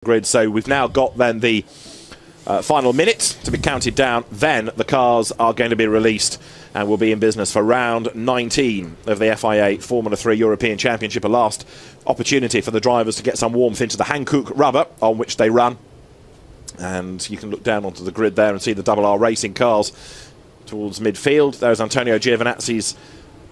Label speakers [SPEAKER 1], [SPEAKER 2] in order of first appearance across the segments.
[SPEAKER 1] grid. So we've now got then the final minutes to be counted down. Then the cars are going to be released and will be in business for round 19 of the FIA Formula 3 European Championship, a last opportunity for the drivers to get some warmth into the Hankook rubber on which they run. And you can look down onto the grid there and see the Double R Racing cars towards midfield. There's Antonio Giovinazzi's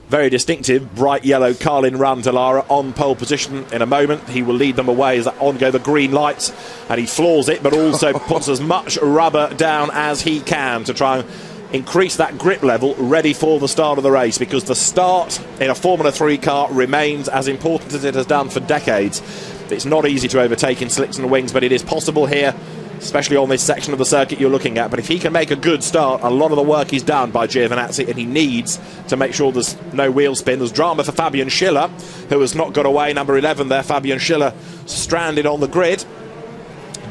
[SPEAKER 1] very distinctive bright yellow Carlin Run Dallara on pole position in a moment. He will lead them away as on go the green lights, and he floors it, but also puts as much rubber down as he can to try and increase that grip level, ready for the start of the race, because the start in a Formula 3 car remains as important as it has done for decades. It's not easy to overtake in slicks and wings, but it is possible here, especially on this section of the circuit you're looking at. But if he can make a good start, a lot of the work is done by Giovinazzi, and he needs to make sure there's no wheel spin. There's drama for Fabian Schiller, who has not got away. Number 11 there, Fabian Schiller, stranded on the grid.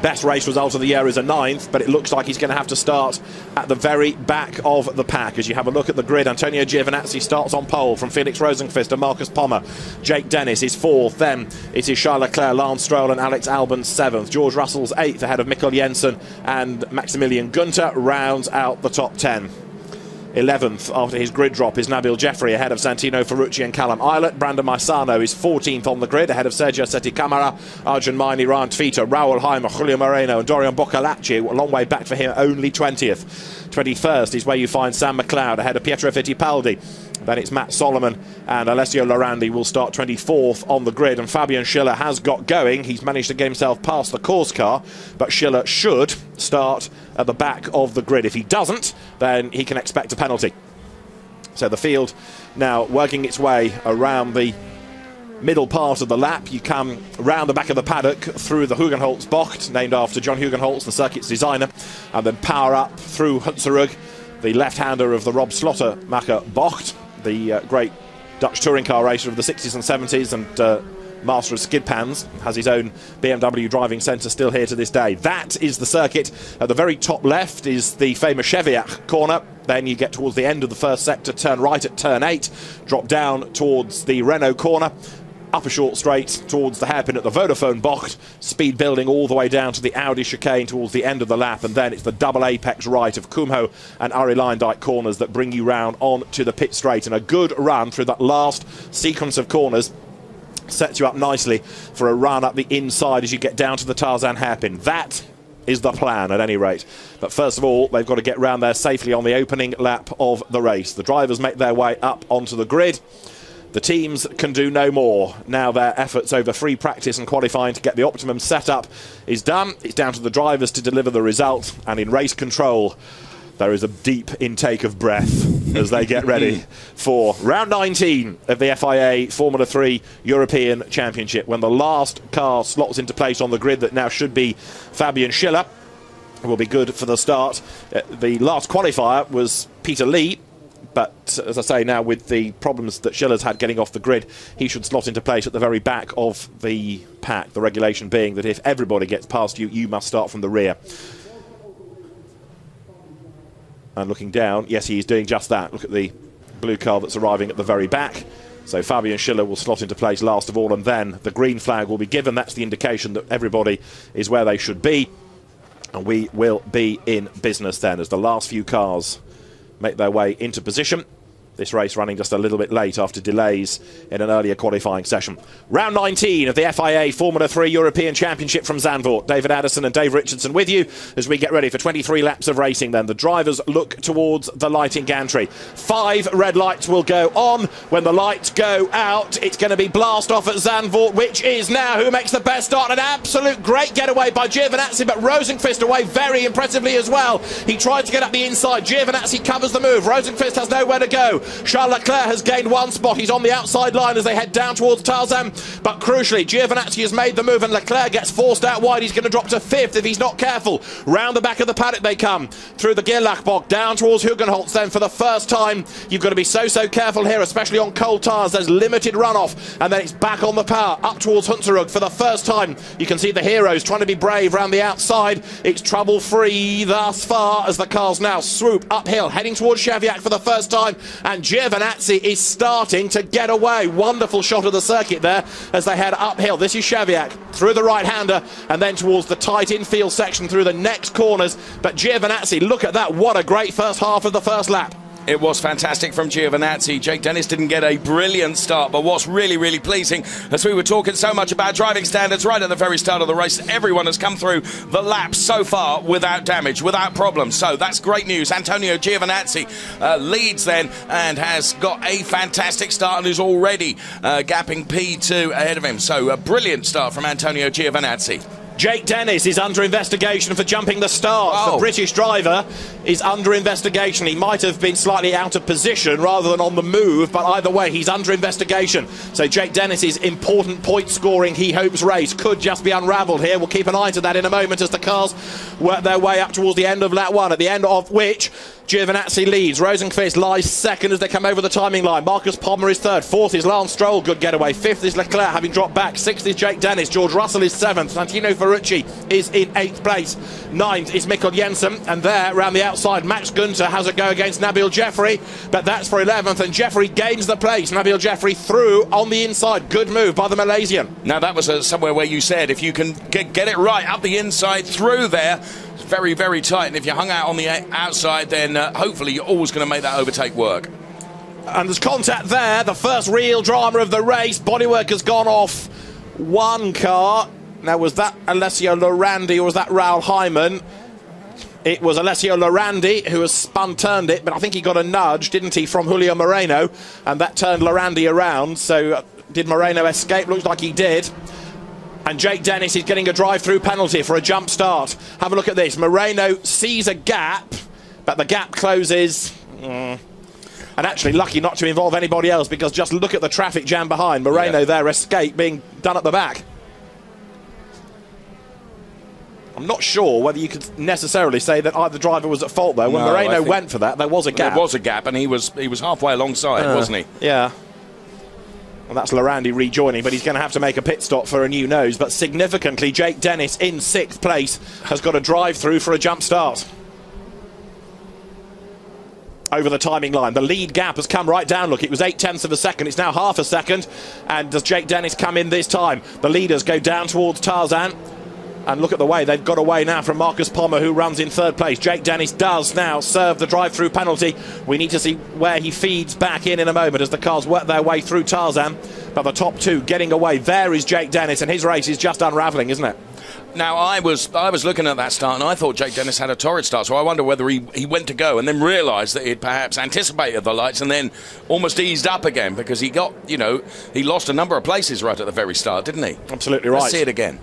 [SPEAKER 1] Best race result of the year is a 9th, but it looks like he's going to have to start at the very back of the pack. As you have a look at the grid, Antonio Giovinazzi starts on pole from Felix Rosenqvist and Marcus Pommer. Jake Dennis is 4th. Then it is Charles Leclerc, Lance Stroll and Alex Albon 7th. George Russell's 8th ahead of Mikkel Jensen and Maximilian Günther rounds out the top 10. 11th after his grid drop is Nabil Jeffrey ahead of Santino Ferrucci and Callum Eilert. Brandon Maisano is 14th on the grid ahead of Sergio Seti Camara, Arjun Maini, Ryan Tfita, Raul Heimer, Julio Moreno and Dorian Boccolacci. A long way back for him, only 20th. 21st is where you find Sam McLeod ahead of Pietro Fittipaldi. Then it's Matt Solomon and Alessio Lorandi will start 24th on the grid. And Fabian Schiller has got going. He's managed to get himself past the course car, but Schiller should start at the back of the grid. If he doesn't, then he can expect a penalty. So the field now working its way around the middle part of the lap. You come round the back of the paddock through the Hugenholtz Bocht, named after John Hugenholtz, the circuit's designer, and then power up through Hunsrück, the left-hander of the Rob Slottermacher Bocht, the great Dutch touring car racer of the 60s and 70s and master of skid pans, has his own BMW driving centre still here to this day. That is the circuit. At the very top left is the famous Cheviac corner. Then you get towards the end of the first sector, turn right at turn 8, drop down towards the Renault corner, up a short straight towards the hairpin at the Vodafone Bocht, speed building all the way down to the Audi chicane towards the end of the lap, and then it's the double apex right of Kumho and Arie Luijendijk corners that bring you round on to the pit straight. And a good run through that last sequence of corners sets you up nicely for a run up the inside as you get down to the Tarzan hairpin. That is the plan at any rate. But first of all, they've got to get round there safely on the opening lap of the race. The drivers make their way up onto the grid. The teams can do no more. Now their efforts over free practice and qualifying to get the optimum setup is done. It's down to the drivers to deliver the result. And in race control, there is a deep intake of breath as they get ready for round 19 of the FIA Formula 3 European Championship, when the last car slots into place on the grid that now should be Fabian Schiller. Will be good for the start. The last qualifier was Peter Lee. But, as I say, now with the problems that Schiller's had getting off the grid, he should slot into place at the very back of the pack, the regulation being that if everybody gets past you, you must start from the rear. And looking down, yes, he is doing just that. Look at the blue car that's arriving at the very back. So Fabian Schiller will slot into place last of all, and then the green flag will be given. That's the indication that everybody is where they should be. And we will be in business then as the last few cars make their way into position. This race running just a little bit late after delays in an earlier qualifying session. Round 19 of the FIA Formula 3 European Championship from Zandvoort. David Addison and Dave Richardson with you as we get ready for 23 laps of racing then. The drivers look towards the lighting gantry. 5 red lights will go on. When the lights go out, it's going to be blast off at Zandvoort, which is now who makes the best start. An absolute great getaway by Giovinazzi, but Rosenqvist away very impressively as well. He tried to get up the inside. Giovinazzi covers the move. Rosenqvist has nowhere to go. Charles Leclerc has gained one spot. He's on the outside line as they head down towards Tarzan. But crucially, Giovinazzi has made the move and Leclerc gets forced out wide. He's going to drop to 5th if he's not careful. Round the back of the paddock they come. Through the Gerlachbocht, down towards Hugenholtz then for the first time. You've got to be so careful here, especially on cold tyres. There's limited runoff. And then it's back on the power, up towards Hunsrück for the first time. You can see the heroes trying to be brave round the outside. It's trouble-free thus far as the cars now swoop uphill, heading towards Cheviac for the first time. and Giovinazzi is starting to get away. Wonderful shot of the circuit there as they head uphill. This is Cheviak through the right-hander and then towards the tight infield section through the next corners. But Giovinazzi, look at that, what a great first half of the first lap.
[SPEAKER 2] It was fantastic from Giovinazzi. Jake Dennis didn't get a brilliant start, but what's really, really pleasing, as we were talking so much about driving standards right at the very start of the race, everyone has come through the laps so far without damage, without problems. So that's great news. Antonio Giovinazzi leads then and has got a fantastic start and is already gapping P2 ahead of him. So a brilliant start from Antonio Giovinazzi.
[SPEAKER 1] Jake Dennis is under investigation for jumping the start. The British driver is under investigation. He might have been slightly out of position rather than on the move, but either way, he's under investigation. So Jake Dennis's important point scoring, he hopes, race could just be unravelled here. We'll keep an eye to that in a moment as the cars work their way up towards the end of lap 1, at the end of which Giovinazzi leads. Rosenqvist lies second as they come over the timing line. Marcus Palmer is third. Fourth is Lance Stroll, good getaway. Fifth is Leclerc, having dropped back. Sixth is Jake Dennis. George Russell is seventh. Santino Ferrucci is in 8th place. Ninth is Mikkel Jensen. And there, round the outside, Max Günther has a go against Nabil Jeffrey. But that's for 11th, and Jeffrey gains the place. Nabil Jeffrey through on the inside. Good move by the Malaysian.
[SPEAKER 2] Now, that was somewhere where you said if you can get it right up the inside through there, it's very, very tight. And if you hung out on the outside, then hopefully you're always going to make that overtake work.
[SPEAKER 1] And there's contact there. The first real drama of the race. Bodywork has gone off one car. Now, was that Alessio Lorandi or was that Raul Hyman? It was Alessio Lorandi who has turned it, but I think he got a nudge, didn't he, from Julio Moreno, and that turned Lorandi around. So did Moreno escape? Looks like he did. And Jake Dennis is getting a drive-through penalty for a jump start. Have a look at this. Moreno sees a gap, but the gap closes. And actually lucky not to involve anybody else, because just look at the traffic jam behind. Moreno there, escape being done at the back. I'm not sure whether you could necessarily say that either driver was at fault, though. When Moreno went for that, there was a gap.
[SPEAKER 2] There was a gap, and he was halfway alongside, wasn't he?
[SPEAKER 1] Yeah. Well, that's Lorandi rejoining, but he's going to have to make a pit stop for a new nose. But significantly, Jake Dennis in 6th place has got a drive-through for a jump start. Over the timing line. The lead gap has come right down. Look, it was 0.8 of a second. It's now half a second. And does Jake Dennis come in this time? The leaders go down towards Tarzan. And look at the way they've got away now from Marcus Palmer, who runs in 3rd place. Jake Dennis does now serve the drive-through penalty. We need to see where he feeds back in a moment as the cars work their way through Tarzan. But the top two getting away. There is Jake Dennis, and his race is just unravelling, isn't it?
[SPEAKER 2] Now, I was looking at that start, and I thought Jake Dennis had a torrid start, so I wonder whether he went to go and then realised that he'd perhaps anticipated the lights and then almost eased up again, because he got, he lost a number of places right at the very start, didn't he?
[SPEAKER 1] Absolutely right.
[SPEAKER 2] Let's see it again.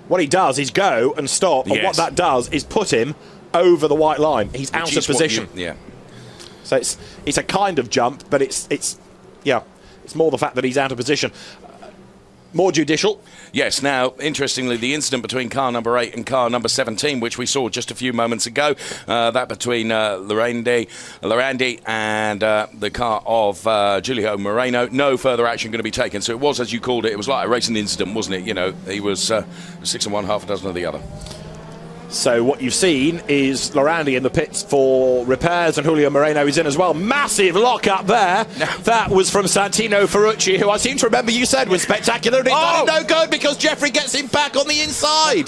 [SPEAKER 1] What he does is go and stop, and what that does is put him over the white line. He's out of position. So it's a kind of jump, but it's more the fact that he's out of position. More judicial.
[SPEAKER 2] Yes, now, interestingly, the incident between car number 8 and car number 17, which we saw just a few moments ago, that between Lorandi and the car of Julio Moreno, no further action going to be taken. So it was, as you called it, it was like a racing incident, wasn't it? He was 6 and 1, half a dozen of the other.
[SPEAKER 1] So what you've seen is Lorandi in the pits for repairs, and Julio Moreno is in as well. Massive lock-up there. That was from Santino Ferrucci, who I seem to remember you said was spectacular. And it's no good because Jeffrey gets him back on the inside.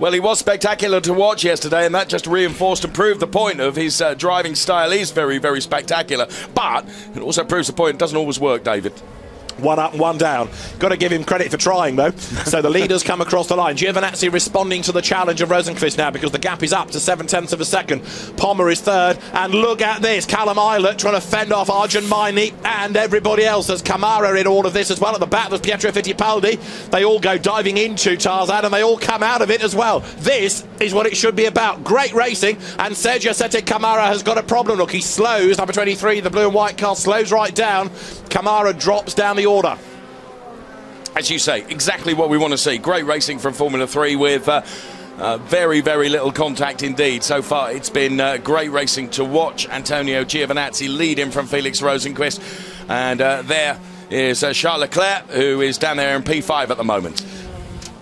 [SPEAKER 2] Well, he was spectacular to watch yesterday, and that just reinforced and proved the point of his driving style is very, very spectacular. But it also proves the point it doesn't always work, David.
[SPEAKER 1] One up and one down. Got to give him credit for trying, though. So the leaders come across the line. Giovinazzi responding to the challenge of Rosenqvist now, because the gap is up to 0.7 of a second. Palmer is third. And look at this. Callum Eilert trying to fend off Arjun Maini and everybody else. There's Kamara in all of this as well. At the back, there's Pietro Fittipaldi. They all go diving into Tarzan, and they all come out of it as well. This is what it should be about. Great racing. And Sergio Sete Kamara has got a problem. Look, he slows. Number 23, the blue and white car, slows right down. Kamara drops down the order.
[SPEAKER 2] As you say, exactly what we want to see. Great racing from Formula 3 with very, very little contact indeed. So far, it's been great racing to watch. Antonio Giovinazzi leading from Felix Rosenqvist. And there is Charles Leclerc, who is down there in P5 at the moment.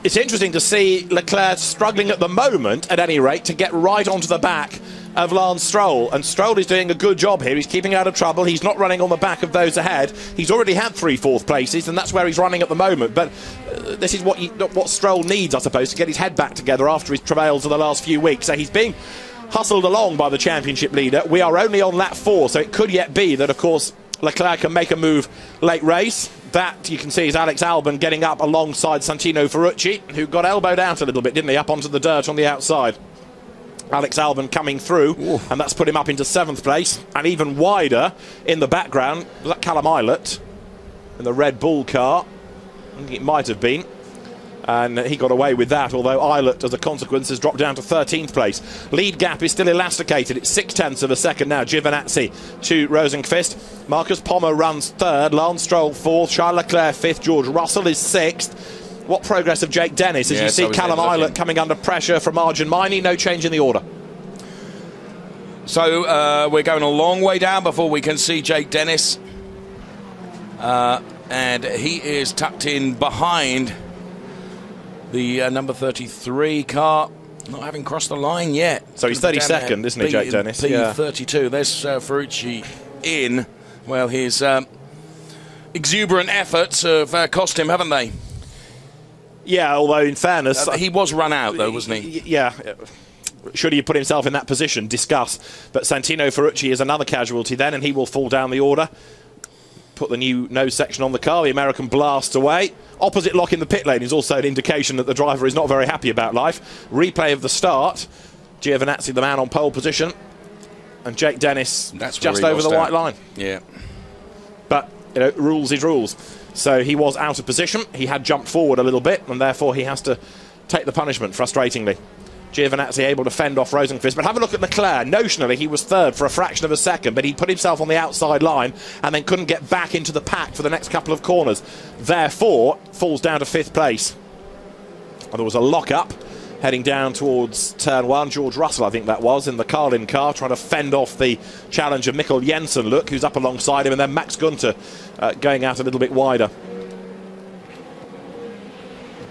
[SPEAKER 2] It's
[SPEAKER 1] interesting to see Leclerc struggling at the moment, at any rate, to get right onto the back of Lance Stroll, and Stroll is doing a good job here. He's keeping out of trouble. He's not running on the back of those ahead. He's already had 3 fourth places, and that's where he's running at the moment. But this is what Stroll needs, I suppose, to get his head back together after his travails of the last few weeks. So he's being hustled along by the championship leader. We are only on lap 4, so it could yet be that, of course, Leclerc can make a move late race. That, you can see, is Alex Albon getting up alongside Santino Ferrucci, who got elbowed out a little bit, didn't he, up onto the dirt on the outside. Alex Albon coming through, and that's put him up into 7th place. And even wider in the background, was that Callum Ilott in the Red Bull car? I think it might have been. And he got away with that, although Ilott, as a consequence, has dropped down to 13th place. Lead gap is still elasticated. It's 0.6 of a second now. Giovinazzi to Rosenqvist. Marcus Pommer runs 3rd. Lance Stroll 4th. Charles Leclerc 5th. George Russell is 6th. What progress of Jake Dennis as you see Callum Ilott coming under pressure from Arjun Miney? No change in the order.
[SPEAKER 2] So we're going a long way down before we can see Jake Dennis. And he is tucked in behind the number 33 car, not having crossed the line yet.
[SPEAKER 1] So he's 32nd, isn't he, Jake Dennis?
[SPEAKER 2] P32. Yeah. There's Ferrucci in. Well, his exuberant efforts have cost him, haven't they?
[SPEAKER 1] Yeah, although in fairness...
[SPEAKER 2] he was run out, though, wasn't he?
[SPEAKER 1] Yeah. Should he have put himself in that position? Discuss. But Santino Ferrucci is another casualty then, and he will fall down the order. Put the new nose section on the car. The American blasts away. Opposite lock in the pit lane is also an indication that the driver is not very happy about life. Replay of the start. Giovinazzi, the man on pole position. And Jake Dennis just over the white line.
[SPEAKER 2] Yeah.
[SPEAKER 1] But, you know, rules is rules. So he was out of position. He had jumped forward a little bit, and therefore he has to take the punishment, frustratingly. Giovinazzi able to fend off Rosenqvist. But have a look at Leclerc. Notionally, he was 3rd for a fraction of a second, but he put himself on the outside line and then couldn't get back into the pack for the next couple of corners. Therefore, falls down to 5th place. And there was a lock-up heading down towards turn 1. George Russell, I think that was, in the Carlin car, trying to fend off the challenge of Mikkel Jensen, look, who's up alongside him, and then Max Gunter going out a little bit wider.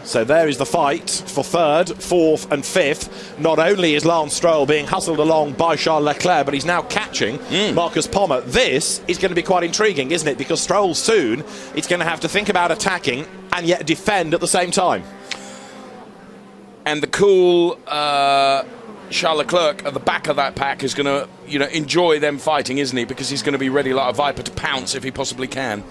[SPEAKER 1] So there is the fight for 3rd, 4th and 5th. Not only is Lance Stroll being hustled along by Charles Leclerc, but he's now catching Marcus Pommer. This is going to be quite intriguing, isn't it? Because Stroll soon is going to have to think about attacking and yet defend at the same time.
[SPEAKER 2] And the cool Charles Leclerc at the back of that pack is going to, you know, enjoy them fighting, isn't he? Because he's going to be ready like a viper to pounce if he possibly can.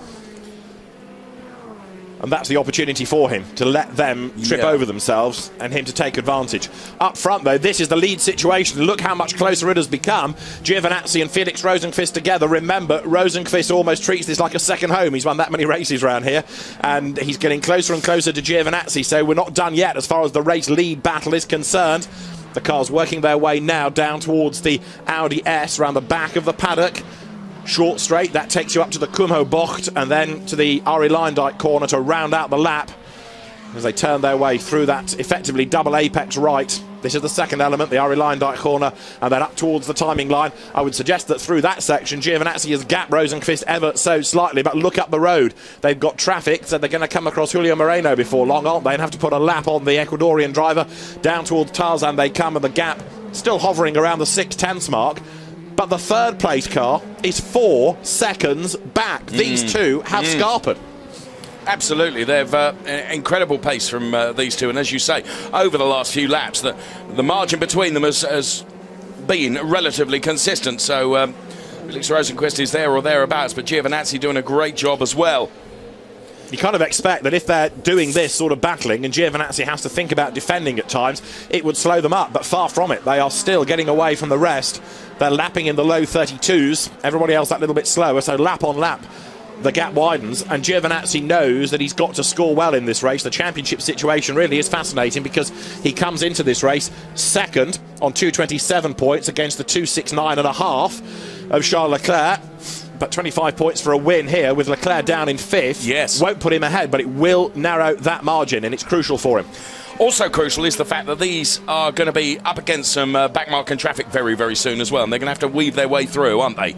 [SPEAKER 1] And that's the opportunity for him, to let them trip over themselves and him to take advantage. Up front, though, this is the lead situation. Look how much closer it has become. Giovinazzi and Felix Rosenqvist together. Remember, Rosenqvist almost treats this like a second home. He's won that many races around here, and he's getting closer and closer to Giovinazzi. So we're not done yet as far as the race lead battle is concerned. The cars working their way now down towards the Audi S around the back of the paddock. Short straight, that takes you up to the Kumho Bocht and then to the Arie Luyendyk corner to round out the lap as they turn their way through that effectively double apex right. This is the second element, the Arie Luyendyk corner, and then up towards the timing line. I would suggest that through that section, Giovinazzi has gapped Rosenqvist ever so slightly, but look up the road. They've got traffic, so they're going to come across Julio Moreno before long, aren't they, and have to put a lap on the Ecuadorian driver. Down towards Tarzan they come, and the gap still hovering around the 6/10 mark. But the 3rd place car is 4 seconds back. These two have scarpered.
[SPEAKER 2] Absolutely. They've incredible pace from these two. And as you say, over the last few laps, the margin between them has been relatively consistent. So Felix Rosenqvist is there or thereabouts, but Giovinazzi doing a great job as well.
[SPEAKER 1] You kind of expect that if they're doing this sort of battling and Giovinazzi has to think about defending at times, it would slow them up, but far from it. They are still getting away from the rest. They're lapping in the low 32s. Everybody else that little bit slower, so lap on lap the gap widens, and Giovinazzi knows that he's got to score well in this race. The championship situation really is fascinating because he comes into this race 2nd on 227 points against the 269.5 of Charles Leclerc. But 25 points for a win here with Leclerc down in 5th.
[SPEAKER 2] Yes.
[SPEAKER 1] Won't put him ahead, but it will narrow that margin, and it's crucial for him.
[SPEAKER 2] Also crucial is the fact that these are going to be up against some backmarking traffic very, very soon as well, and they're going to have to weave their way through, aren't they?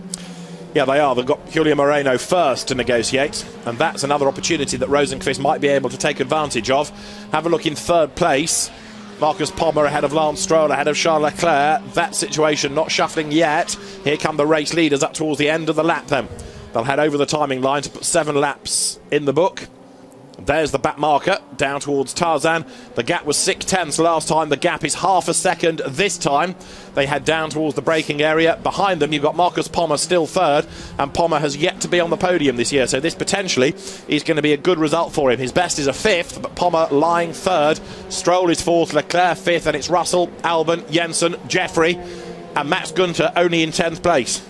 [SPEAKER 1] Yeah, they are. They've got Julio Moreno first to negotiate, and that's another opportunity that Rosenqvist might be able to take advantage of. Have a look in 3rd place. Marcus Pommer ahead of Lance Stroll, ahead of Charles Leclerc. That situation not shuffling yet. Here come the race leaders up towards the end of the lap then. They'll head over the timing line to put 7 laps in the book. There's the back marker down towards Tarzan. The gap was 0.6 last time. The gap is half a second this time. They head down towards the braking area. Behind them, you've got Marcus Pommer still third, and Pommer has yet to be on the podium this year, so this potentially is going to be a good result for him. His best is a 5th, but Pommer lying third. Stroll is 4th, Leclerc 5th, and it's Russell, Albon, Jensen, Jeffrey, and Max Günther only in 10th place.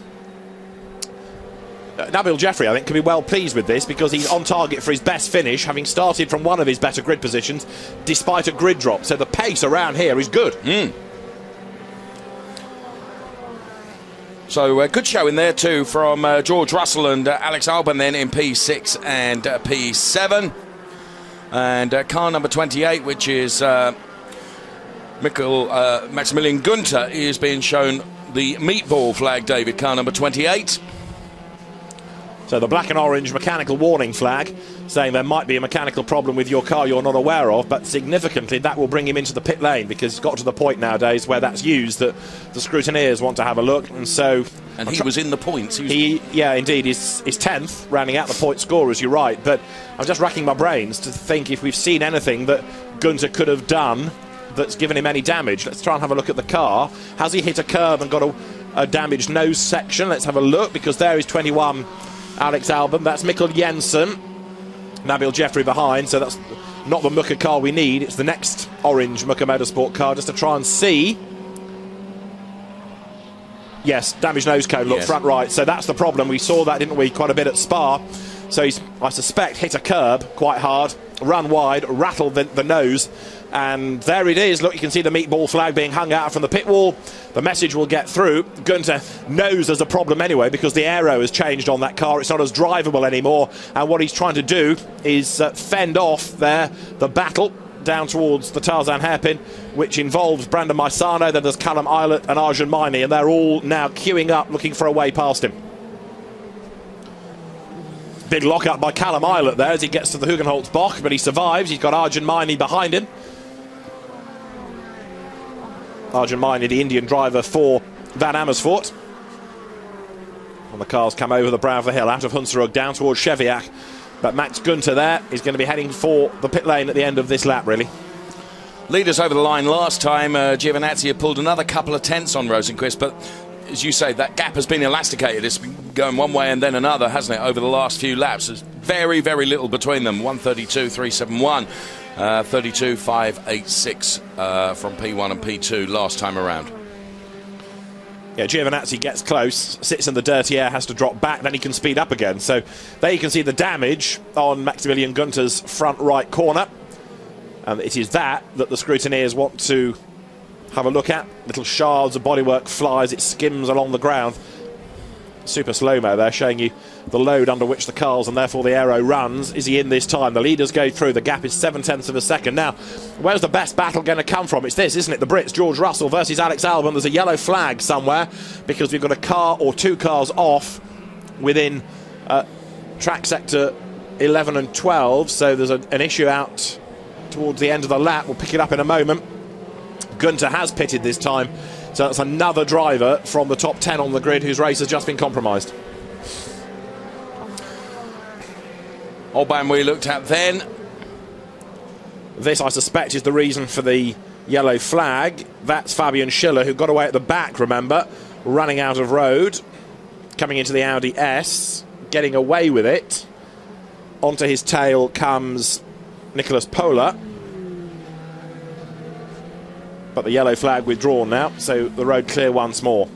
[SPEAKER 1] Nabil Jeffrey, I think, can be well pleased with this because he's on target for his best finish, having started from one of his better grid positions despite a grid drop. So the pace around here is good.
[SPEAKER 2] So good show in there too from George Russell and Alex Albon then in P6 and P7. And car number 28, which is Maximilian Günther, is being shown the meatball flag, David, car number 28.
[SPEAKER 1] So the black and orange mechanical warning flag saying there might be a mechanical problem with your car you're not aware of, but significantly that will bring him into the pit lane because it's got to the point nowadays where that's used that the scrutineers want to have a look, and so...
[SPEAKER 2] And he was in the points.
[SPEAKER 1] Yeah, indeed, he's 10th, rounding out the point scorers, you're right, but I'm just racking my brains to think if we've seen anything that Günther could have done that's given him any damage. Let's try and have a look at the car. Has he hit a curb and got a damaged nose section? Let's have a look, because there is 21... Alex Albon, that's Mikkel Jensen, Nabil Jeffrey behind, so that's not the Muka car we need, it's the next orange Muka Motorsport car, just to try and see. Yes, damaged nose cone, look, front right, so that's the problem. We saw that, didn't we, quite a bit at Spa. So he's, I suspect, hit a curb quite hard, run wide, rattled the nose, and there it is. Look, you can see the meatball flag being hung out from the pit wall. The message will get through. Günther knows there's a problem anyway because the aero has changed on that car. It's not as drivable anymore, and what he's trying to do is fend off there the battle down towards the Tarzan hairpin, which involves Brandon Maisano, then there's Callum Eilert and Arjun Maini, and they're all now queuing up looking for a way past him. Big lockup by Callum Eilert there as he gets to the Hugenholtz Boch, but he survives. He's got Arjun Maini behind him. Arjun Maini, the Indian driver for Van Amersfoort. And the cars come over the brow of the hill, out of Hunsrug, down towards Cheviac. But Max Günther there is going to be heading for the pit lane at the end of this lap, really.
[SPEAKER 2] Leaders over the line last time. Giovinazzi had pulled another couple of tenths on Rosenqvist, but as you say, that gap has been elasticated. It's been going one way and then another, hasn't it, over the last few laps. There's very, very little between them. 132.371, 32.586 from P1 and P2 last time around.
[SPEAKER 1] Yeah, Giovinazzi gets close, sits in the dirty air, has to drop back, then he can speed up again. So there you can see the damage on Maximilian Günther's front right corner. And it is that the scrutineers want to have a look at. Little shards of bodywork flies, it skims along the ground. Super slow-mo there, showing you the load under which the cars and therefore the aero runs. Is he in this time? The leaders go through. The gap is 0.7 of a second. Now, where's the best battle going to come from? It's this, isn't it? The Brits, George Russell versus Alex Albon. There's a yellow flag somewhere because we've got a car or two cars off within track sector 11 and 12. So there's an issue out towards the end of the lap. We'll pick it up in a moment. Günther has pitted this time. So that's another driver from the top 10 on the grid whose race has just been compromised.
[SPEAKER 2] Oban we looked at then.
[SPEAKER 1] This, I suspect, is the reason for the yellow flag. That's Fabian Schiller, who got away at the back, remember, running out of road, coming into the Audi S, getting away with it. Onto his tail comes Nicholas Pola. But the yellow flag withdrawn now, so the road clear once more.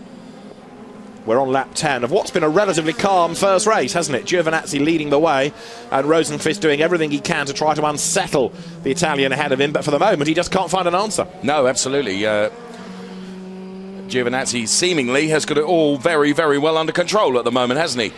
[SPEAKER 1] We're on lap 10 of what's been a relatively calm first race, hasn't it? Giovinazzi leading the way, and Rosenqvist doing everything he can to try to unsettle the Italian ahead of him, but for the moment he just can't find an answer.
[SPEAKER 2] No, absolutely. Giovinazzi seemingly has got it all very, very well under control at the moment, hasn't he?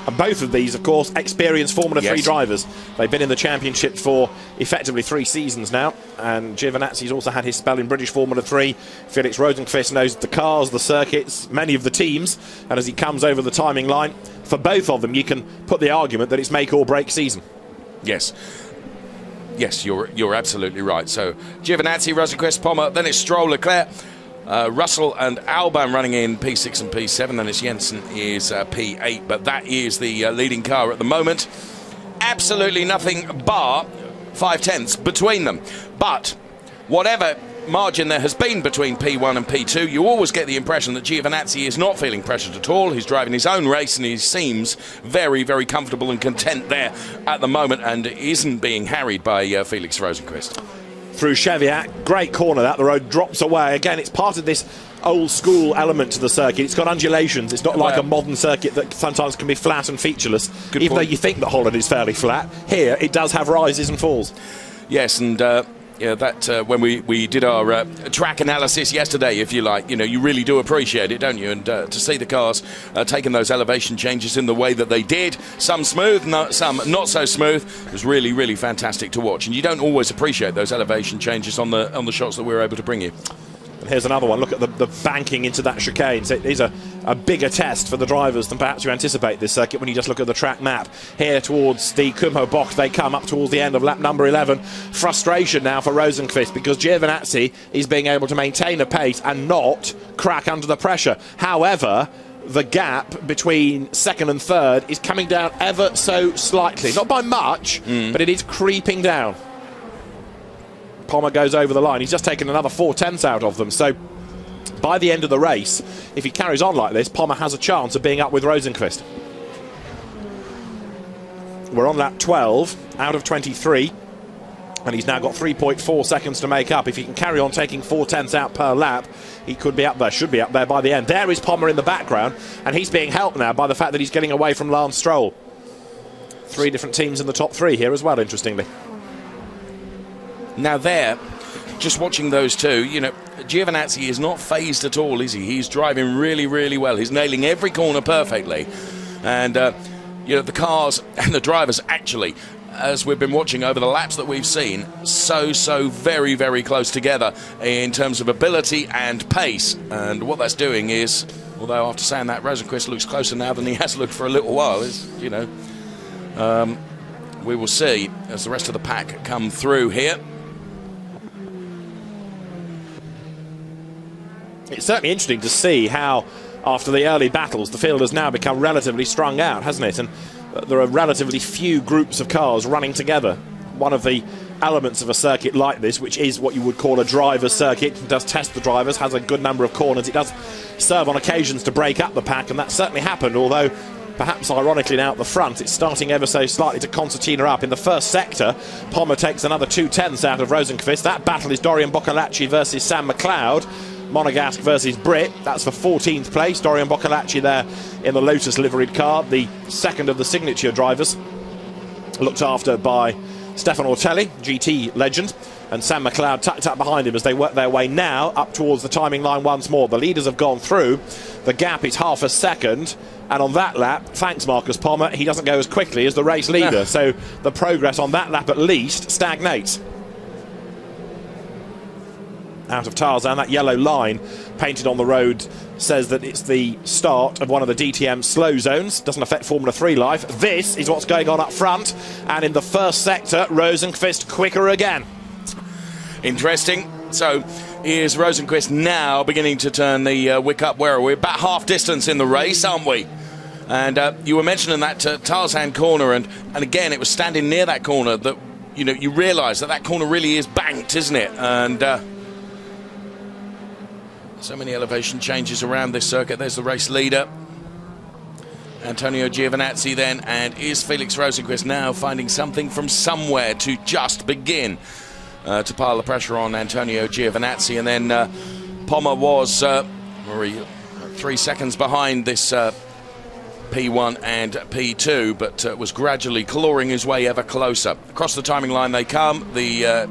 [SPEAKER 1] And both of these, of course, experienced Formula 3 drivers. They've been in the championship for effectively 3 seasons now, and Giovinazzi's also had his spell in British Formula 3. Felix Rosenqvist knows the cars, the circuits, many of the teams, and as he comes over the timing line, for both of them you can put the argument that it's make or break season.
[SPEAKER 2] Yes. Yes, you're absolutely right. So Giovinazzi, Rosenqvist, Pommer, then it's Stroll, Leclerc, Russell and Albon running in P6 and P7, then it's Jensen is P8, but that is the leading car at the moment. Absolutely nothing bar 5/10 between them. But whatever margin there has been between P1 and P2, you always get the impression that Giovinazzi is not feeling pressured at all. He's driving his own race and he seems very, very comfortable and content there at the moment and isn't being harried by Felix Rosenqvist.
[SPEAKER 1] Through Cheviot, great corner that, the road drops away. Again, it's part of this old school element to the circuit. It's got undulations. It's not like a modern circuit that sometimes can be flat and featureless. Even though you think that Holland is fairly flat, here it does have rises and falls.
[SPEAKER 2] Yes, and yeah, that when we did our track analysis yesterday, if you like, you really do appreciate it, don't you? And to see the cars taking those elevation changes in the way that they did, some smooth, some not so smooth, was really, really fantastic to watch. And you don't always appreciate those elevation changes on the shots that we're able to bring you.
[SPEAKER 1] And here's another one. Look at the banking into that chicane. So it is a bigger test for the drivers than perhaps you anticipate this circuit when you just look at the track map. Here towards the Kumho box, they come up towards the end of lap number 11. Frustration now for Rosenqvist because Giovinazzi is being able to maintain a pace and not crack under the pressure. However, the gap between second and third is coming down ever so slightly. Not by much, but it is creeping down. Pommer goes over the line. He's just taken another 4/10 out of them. So by the end of the race, if he carries on like this, Pommer has a chance of being up with Rosenqvist. We're on lap 12 out of 23, and he's now got 3.4 seconds to make up. If he can carry on taking 4/10 out per lap, he could be up there, should be up there by the end. There is Pommer in the background, and he's being helped now by the fact that he's getting away from Lance Stroll. 3 different teams in the top 3 here as well, interestingly.
[SPEAKER 2] Now there, just watching those two, Giovinazzi is not phased at all, is he? He's driving really, really well. He's nailing every corner perfectly. And, the cars and the drivers actually, as we've been watching over the laps that we've seen, so very, very close together in terms of ability and pace. And what that's doing is, although after saying that, Rosenqvist looks closer now than he has looked for a little while, we will see as the rest of the pack come through here.
[SPEAKER 1] It's certainly interesting to see how, after the early battles, the field has now become relatively strung out, hasn't it? And there are relatively few groups of cars running together. One of the elements of a circuit like this, which is what you would call a driver's circuit, it does test the drivers, has a good number of corners, it does serve on occasions to break up the pack, and that certainly happened, although perhaps ironically now at the front, it's starting ever so slightly to concertina up. In the first sector, Pommer takes another 2/10 out of Rosenqvist. That battle is Dorian Boccolacci versus Sam McLeod. Monegasque versus Britt, that's for 14th place. Dorian Boccolacci there in the Lotus liveried car, the second of the signature drivers, looked after by Stefan Ortelli, GT legend, and Sam McLeod tucked up behind him as they work their way now up towards the timing line once more. The leaders have gone through, the gap is half a second, and on that lap, thanks Marcus Pommer, he doesn't go as quickly as the race leader, so the progress on that lap at least stagnates. Out of Tarzan, that yellow line painted on the road says that it's the start of one of the DTM slow zones. Doesn't affect Formula 3 life. This is what's going on up front, and in the first sector, Rosenqvist quicker again.
[SPEAKER 2] Interesting. So is Rosenqvist now beginning to turn the wick up? Where are we? About half distance in the race, aren't we? And you were mentioning that Tarzan corner, and again, it was standing near that corner that you realise that corner really is banked, isn't it? And so many elevation changes around this circuit. There's the race leader, Antonio Giovinazzi then, and is Felix Rosenqvist now finding something from somewhere to just begin to pile the pressure on Antonio Giovinazzi? And then Pommer was 3 seconds behind this P1 and P2, but was gradually clawing his way ever closer. Across the timing line they come. The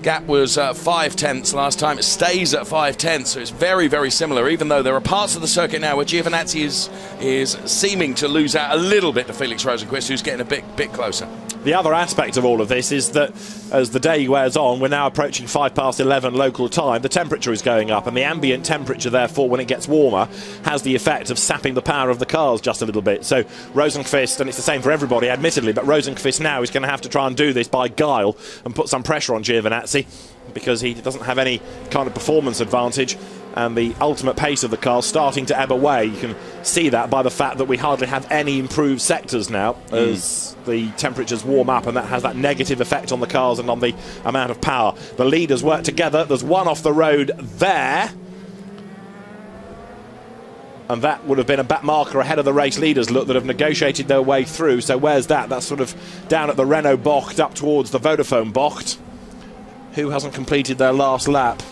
[SPEAKER 2] gap was 5/10 last time. It stays at 5/10, so it's very, very similar, even though there are parts of the circuit now where Giovinazzi is seeming to lose out a little bit to Felix Rosenqvist, who's getting a bit closer.
[SPEAKER 1] The other aspect of all of this is that as the day wears on, we're now approaching 11:05 local time, the temperature is going up, and the ambient temperature, therefore, when it gets warmer, has the effect of sapping the power of the cars just a little bit. So Rosenqvist, and it's the same for everybody, admittedly, but Rosenqvist now is going to have to try and do this by guile and put some pressure on Giovinazzi, because he doesn't have any kind of performance advantage, and the ultimate pace of the car starting to ebb away. You can see that by the fact that we hardly have any improved sectors now as the temperatures warm up, and that has that negative effect on the cars and on the amount of power. The leaders work together. There's one off the road there, and that would have been a back marker ahead of the race leaders, look, that have negotiated their way through. So where's that? That's sort of down at the Renault Bocht up towards the Vodafone Bocht. Who hasn't completed their last lap?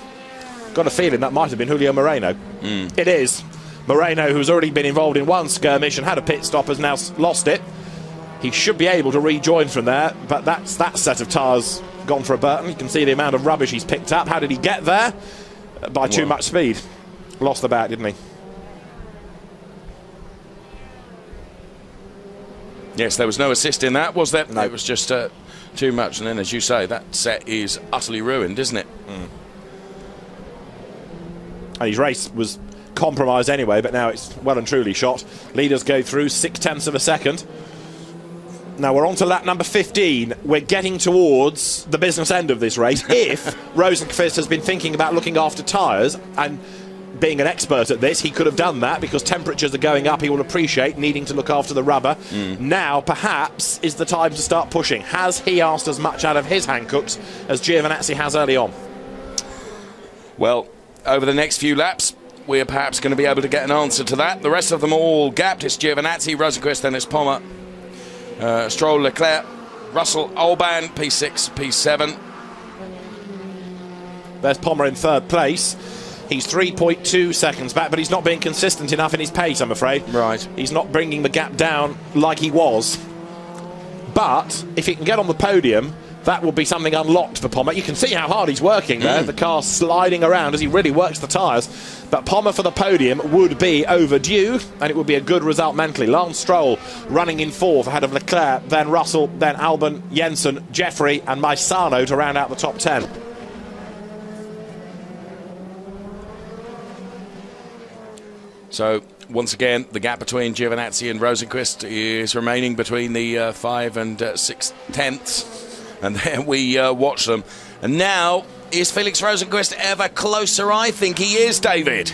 [SPEAKER 1] Got a feeling that might have been Julio Moreno. It is. Moreno, who's already been involved in one skirmish and had a pit stop, has now lost it. He should be able to rejoin from there, but that's that set of tyres gone for a Burton. You can see the amount of rubbish he's picked up. How did he get there? By too much speed. Lost the back, didn't he?
[SPEAKER 2] Yes, there was no assist in that, was there?
[SPEAKER 1] No.
[SPEAKER 2] It was just too much, and then, as you say, that set is utterly ruined, isn't it?
[SPEAKER 1] And his race was compromised anyway, but now it's well and truly shot. Leaders go through 0.6 of a second. Now we're on to lap number 15. We're getting towards the business end of this race. If Rosenqvist has been thinking about looking after tyres, and being an expert at this, he could have done that, because temperatures are going up. He will appreciate needing to look after the rubber. Now perhaps is the time to start pushing. Has he asked as much out of his Hancooks as Giovinazzi has early on?
[SPEAKER 2] Well, over the next few laps, we're perhaps going to be able to get an answer to that. The rest of them all gapped. It's Giovinazzi, Rosenqvist, then it's Pommer, Stroll, Leclerc, Russell, Olban, P6, P7.
[SPEAKER 1] There's Pommer in third place. He's 3.2 seconds back, but he's not being consistent enough in his pace, I'm afraid.
[SPEAKER 2] Right.
[SPEAKER 1] He's not bringing the gap down like he was. But if he can get on the podium, that will be something unlocked for Pommer. You can see how hard he's working there. The car sliding around as he really works the tyres. But Pommer for the podium would be overdue, and it would be a good result mentally. Lance Stroll running in fourth ahead of Leclerc, then Russell, then Albon, Jensen, Jeffrey and Maisano to round out the top 10.
[SPEAKER 2] So, once again, the gap between Giovinazzi and Rosenqvist is remaining between the 5 and 6 tenths. And then we watch them. And now, is Felix Rosenqvist ever closer? I think he is, David.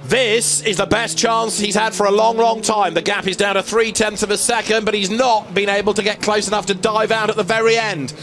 [SPEAKER 1] This is the best chance he's had for a long, long time. The gap is down to 0.3 of a second, but he's not been able to get close enough to dive out at the very end.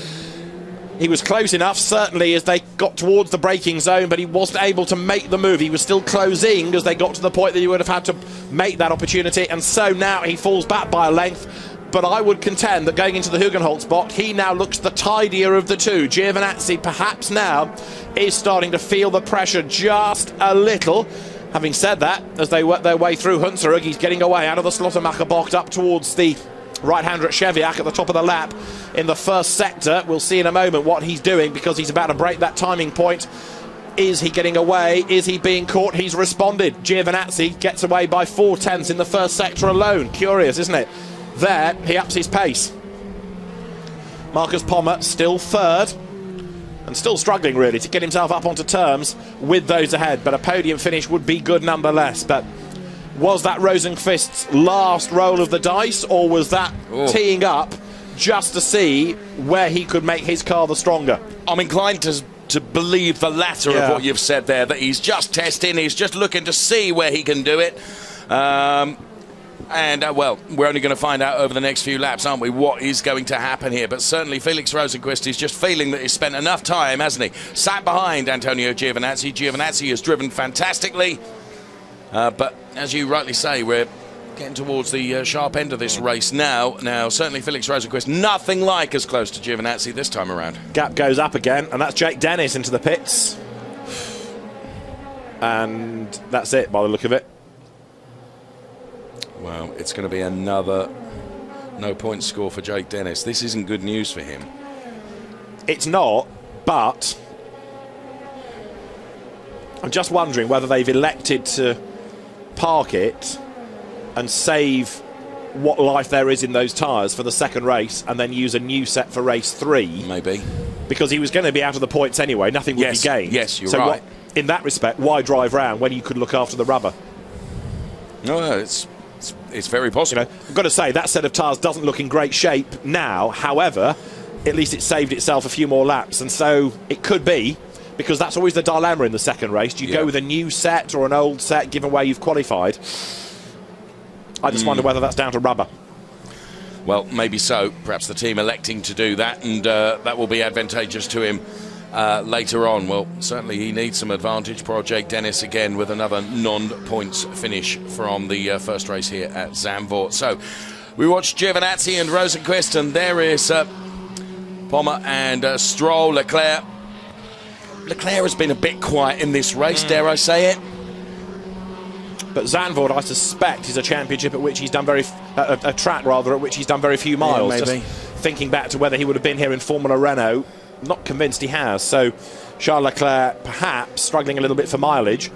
[SPEAKER 1] He was close enough, certainly, as they got towards the braking zone, but he wasn't able to make the move. He was still closing as they got to the point that he would have had to make that opportunity, and so now he falls back by a length. But I would contend that going into the Hugenholtz spot, he now looks the tidier of the two. Giovinazzi perhaps now is starting to feel the pressure just a little. Having said that, as they work their way through Hunsrück, he's getting away out of the Slottermacher box up towards the right-hander at Cheviak at the top of the lap in the first sector. We'll see in a moment what he's doing, because he's about to break that timing point. Is he getting away? Is he being caught? He's responded. Giovinazzi gets away by 4 tenths in the first sector alone. Curious, isn't it? There, he ups his pace. Marcus Pommer still third, and still struggling really to get himself up onto terms with those ahead, but a podium finish would be good nonetheless. But was that Rosenqvist's last roll of the dice, or was that teeing up just to see where he could make his car the stronger?
[SPEAKER 2] I'm inclined to believe the latter of what you've said there, that he's just testing, he's just looking to see where he can do it. Well, we're only going to find out over the next few laps, aren't we, what is going to happen here. But certainly Felix Rosenqvist is just feeling that he's spent enough time, hasn't he? Sat behind Antonio Giovinazzi. Giovinazzi has driven fantastically. But as you rightly say, we're getting towards the sharp end of this race now. Now, certainly Felix Rosenqvist, nothing like as close to Giovinazzi this time around.
[SPEAKER 1] Gap goes up again, and that's Jake Dennis into the pits. And that's it, by the look of it.
[SPEAKER 2] Well, it's going to be another no-point score for Jake Dennis. This isn't good news for him.
[SPEAKER 1] It's not, but I'm just wondering whether they've elected to park it and save what life there is in those tyres for the second race and then use a new set for race 3.
[SPEAKER 2] Maybe.
[SPEAKER 1] Because he was going to be out of the points anyway. Nothing would be gained.
[SPEAKER 2] Yes, you're right.
[SPEAKER 1] In that respect, why drive round when you could look after the rubber?
[SPEAKER 2] No, it's very possible.
[SPEAKER 1] You know, I've got to say, that set of tyres doesn't look in great shape now. However, at least it saved itself a few more laps. And so it could be, because that's always the dilemma in the second race. Do you go with a new set or an old set, given where you've qualified? I just wonder whether that's down to rubber.
[SPEAKER 2] Well, maybe so. Perhaps the team electing to do that, and that will be advantageous to him later on. Well, certainly he needs some advantage. Poor Jake Dennis again with another non-points finish from the first race here at Zandvoort. So we watched Giovinazzi and Rosenqvist, and there is Pommer and Stroll. Leclerc has been a bit quiet in this race, dare I say it.
[SPEAKER 1] But Zandvoort, I suspect, is a championship at which he's done a track rather at which he's done very few miles.
[SPEAKER 2] Yeah, maybe.
[SPEAKER 1] Just thinking back to whether he would have been here in Formula Renault, not convinced he has. So Charles Leclerc perhaps struggling a little bit for mileage,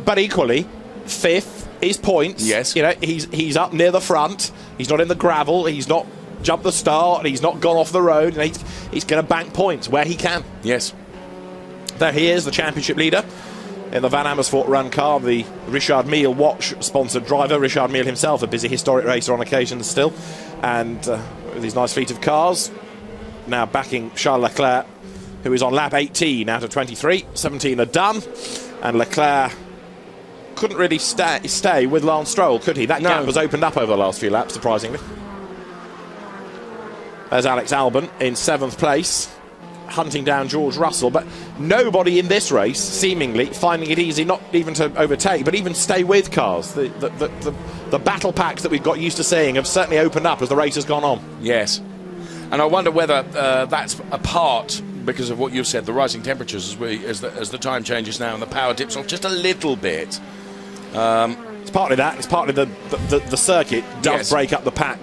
[SPEAKER 1] but equally 5th is points.
[SPEAKER 2] Yes,
[SPEAKER 1] you know, he's up near the front. He's not in the gravel. He's not jumped the start. He's not gone off the road. And he's going to bank points where he can.
[SPEAKER 2] Yes,
[SPEAKER 1] there he is, the championship leader in the Van Amersfoort run car, the Richard Mille watch-sponsored driver. Richard Mille himself, a busy historic racer on occasion still. And with his nice fleet of cars, now backing Charles Leclerc, who is on lap 18 out of 23. 17 are done. And Leclerc couldn't really stay with Lance Stroll, could he? That gap was opened up over the last few laps, surprisingly. There's Alex Albon in 7th place, hunting down George Russell, but nobody in this race seemingly finding it easy not even to overtake but even stay with cars. The battle packs that we've got used to seeing have certainly opened up as the race has gone on.
[SPEAKER 2] Yes, and I wonder whether that's a part because of what you've said, the rising temperatures as the time changes now and the power dips off just a little bit.
[SPEAKER 1] It's partly that. It's partly the circuit does break up the pack